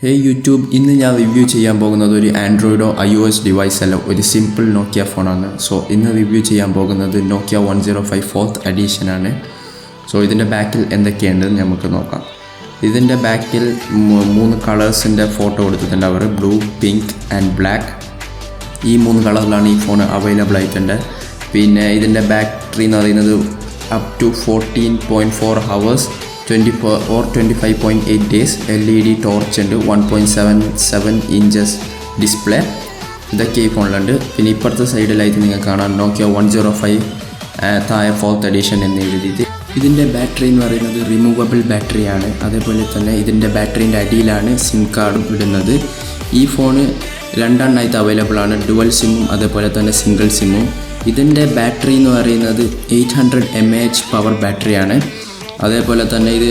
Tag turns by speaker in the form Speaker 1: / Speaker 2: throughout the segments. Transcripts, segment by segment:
Speaker 1: Hey YouTube, ഇന്ന് ഞാൻ review ചെയ്യാൻ പോകുന്നത് ഒരു ആൻഡ്രോയിഡോ iOS ഡിവൈസ് അല്ല, ഒരു സിമ്പിൾ നോക്കിയ ഫോണാണ്. സോ ഇന്ന് റിവ്യൂ ചെയ്യാൻ പോകുന്നത് നോക്കിയ 105 4th എഡിഷൻ ആണ്. സോ ഇതിൻ്റെ ബാക്കിൽ എന്തൊക്കെയുണ്ടെന്ന് നമുക്ക് നോക്കാം. ഇതിൻ്റെ ബാക്കിൽ 3 കളേഴ്സിൻ്റെ ഫോട്ടോ കൊടുത്തിട്ടുണ്ട് അവർ, ബ്ലൂ, പിങ്ക് ആൻഡ് ബ്ലാക്ക്. ഈ 3 കളറിലാണ് ഈ ഫോൺ അവൈലബിൾ ആയിട്ടുണ്ട്. പിന്നെ ഇതിൻ്റെ ബാറ്ററി എന്ന് പറയുന്നത് up to 14.4 hours 24 or 25.8 days. LED torch ഉണ്ട്, 1.77 inches ഡിസ്പ്ലേ. ഇതൊക്കെ ഈ ഫോണിലുണ്ട്. പിന്നെ ഇപ്പുറത്തെ സൈഡിലായിട്ട് നിങ്ങൾക്ക് കാണാം നോക്കിയ 105 താഴെ 4th എഡിഷൻ എന്ന് എഴുതിയിട്ട്. ഇതിൻ്റെ ബാറ്ററി എന്ന് പറയുന്നത് റിമൂവബിൾ ബാറ്ററിയാണ്. അതേപോലെ തന്നെ ഇതിൻ്റെ ബാറ്ററീൻ്റെ അടിയിലാണ് സിം കാർഡും ഇടുന്നത്. ഈ ഫോണ് രണ്ടെണ്ണമായിട്ട് അവൈലബിൾ ആണ്, ഡുവൽ സിമ്മും അതേപോലെ തന്നെ സിംഗിൾ സിമ്മും. ഇതിൻ്റെ ബാറ്ററി എന്ന് പറയുന്നത് 800 mAh പവർ ബാറ്ററിയാണ്. അതേപോലെ തന്നെ ഇത്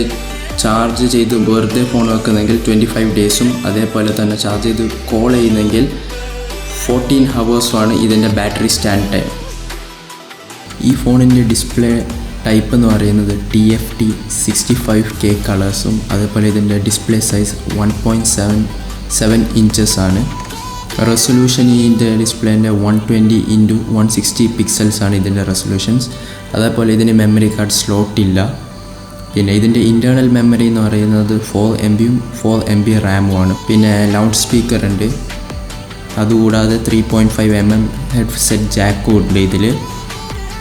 Speaker 1: ചാർജ് ചെയ്ത് വെറുതെ ഫോൺ വെക്കുന്നെങ്കിൽ 25 ഡേയ്സും, അതേപോലെ തന്നെ ചാർജ് ചെയ്ത് കോൾ ചെയ്യുന്നെങ്കിൽ 14 hours ഇതിൻ്റെ ബാറ്ററി സ്റ്റാൻഡ് ടൈം. ഈ ഫോണിൻ്റെ ഡിസ്പ്ലേ ടൈപ്പ് എന്ന് പറയുന്നത് TFT 65K കളേഴ്സും, അതേപോലെ ഇതിൻ്റെ ഡിസ്പ്ലേ സൈസ് 1.77 inches ആണ്. റെസൊല്യൂഷൻ ഇതിൻ്റെ ഡിസ്പ്ലേൻ്റെ 120x160 പിക്സൽസ് ആണ് ഇതിൻ്റെ റെസൊല്യൂഷൻസ്. അതേപോലെ ഇതിന് മെമ്മറി കാർഡ് സ്ലോട്ട് ഇല്ല. പിന്നെ ഇതിൻ്റെ ഇൻറ്റേർണൽ മെമ്മറി എന്ന് പറയുന്നത് 4 MBയും 4 MB റാമുമാണ്. പിന്നെ ലൗഡ് സ്പീക്കർ ഉണ്ട്. അതുകൂടാതെ 3.5mm ഹെഡ്സെറ്റ് ജാക്കും ഉണ്ട് ഇതിൽ.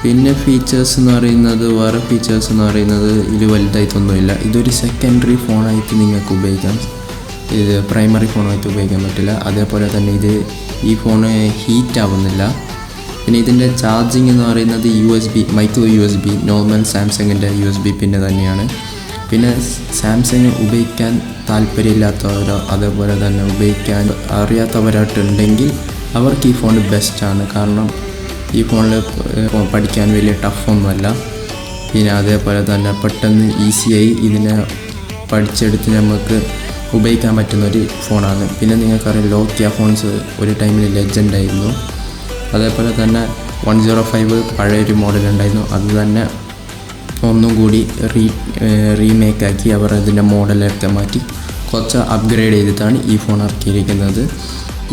Speaker 1: പിന്നെ ഫീച്ചേഴ്സ് എന്ന് പറയുന്നത്, വേറെ ഫീച്ചേഴ്സ് എന്ന് പറയുന്നത് ഇതിൽ വലുതായിട്ടൊന്നുമില്ല. ഇതൊരു സെക്കൻഡറി ഫോണായിട്ട് നിങ്ങൾക്ക് ഉപയോഗിക്കാം, ഇത് പ്രൈമറി ഫോണായിട്ട് ഉപയോഗിക്കാൻ പറ്റില്ല. അതേപോലെ തന്നെ ഈ ഫോണ് ഹീറ്റ് ആവുന്നില്ല. പിന്നെ ഇതിൻ്റെ ചാർജിങ് എന്ന് പറയുന്നത് USB മൈക്രോ USB നോർമൽ സാംസങ്ങിൻ്റെ USB പിന്നെ തന്നെയാണ്. പിന്നെ സാംസങ് ഉപയോഗിക്കാൻ താല്പര്യമില്ലാത്തവരോ അതേപോലെ തന്നെ ഉപയോഗിക്കാൻ അറിയാത്തവരായിട്ടുണ്ടെങ്കിൽ അവർക്ക് ഈ ഫോൺ ബെസ്റ്റാണ്. കാരണം ഈ ഫോണിൽ പഠിക്കാൻ വലിയ ടഫൊന്നുമല്ല. പിന്നെ അതേപോലെ തന്നെ പെട്ടെന്ന് ഈസിയായി ഇതിനെ പഠിച്ചെടുത്ത് നമുക്ക് ഉപയോഗിക്കാൻ പറ്റുന്നൊരു ഫോണാണ്. പിന്നെ നിങ്ങൾക്കറിയാം നോക്കിയ ഫോൺസ് ഒരു ടൈമിൽ ലെജൻഡായിരുന്നു. അതേപോലെ തന്നെ 105 പഴയൊരു മോഡൽ ഉണ്ടായിരുന്നു, അത് തന്നെ ഒന്നും കൂടി റീമേക്കാക്കി അവർ അതിൻ്റെ മോഡലൊക്കെ മാറ്റി കുറച്ച് അപ്ഗ്രേഡ് ചെയ്തിട്ടാണ് ഈ ഫോൺ ഇറക്കിയിരിക്കുന്നത്.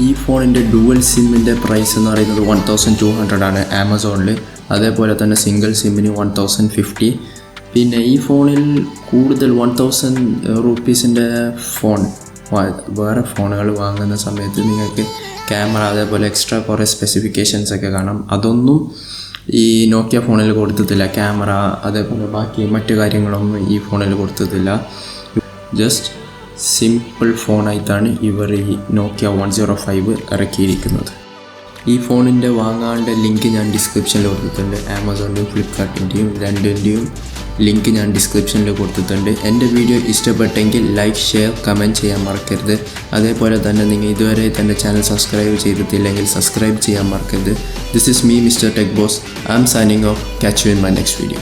Speaker 1: ഈ ഫോണിൻ്റെ ഡുവൽ സിമ്മിൻ്റെ പ്രൈസ് എന്ന് പറയുന്നത് 1200 ആണ് ആമസോണിൽ. അതേപോലെ തന്നെ സിംഗിൾ സിമ്മിന് 1050. പിന്നെ ഈ ഫോണിൽ കൂടുതൽ 1000 rupees ഫോൺ വേറെ ഫോണുകൾ വാങ്ങുന്ന സമയത്ത് നിങ്ങൾക്ക് ക്യാമറ അതേപോലെ എക്സ്ട്രാ കുറേ സ്പെസിഫിക്കേഷൻസ് ഒക്കെ കാണാം. അതൊന്നും ഈ നോക്കിയ ഫോണിൽ കൊടുത്തിട്ടില്ല. ക്യാമറ അതേപോലെ ബാക്കി മറ്റു കാര്യങ്ങളൊന്നും ഈ ഫോണിൽ കൊടുത്തിട്ടില്ല. ജസ്റ്റ് സിമ്പിൾ ഫോണായിട്ടാണ് ഇവർ ഈ നോക്കിയ 105 ഇറക്കിയിരിക്കുന്നത്. ഈ ഫോണിൻ്റെ വാങ്ങാനുള്ള ലിങ്ക് ഞാൻ ഡിസ്ക്രിപ്ഷനിൽ കൊടുത്തിട്ടുണ്ട്. ആമസോണിൻ്റെയും ഫ്ലിപ്കാർട്ടിൻ്റെയും രണ്ടിൻ്റെയും ലിങ്ക് ഞാൻ ഡിസ്ക്രിപ്ഷനിൽ കൊടുത്തിട്ടുണ്ട്. എൻ്റെ വീഡിയോ ഇഷ്ടപ്പെട്ടെങ്കിൽ ലൈക്ക്, ഷെയർ, കമൻറ്റ് ചെയ്യാൻ മറക്കരുത്. അതേപോലെ തന്നെ നിങ്ങൾ ഇതുവരെ തന്നെ ചാനൽ സബ്സ്ക്രൈബ് ചെയ്തിട്ടില്ലെങ്കിൽ സബ്സ്ക്രൈബ് ചെയ്യാൻ മറക്കരുത്. This is me mister tech boss. I am signing off. Catch you in my next video.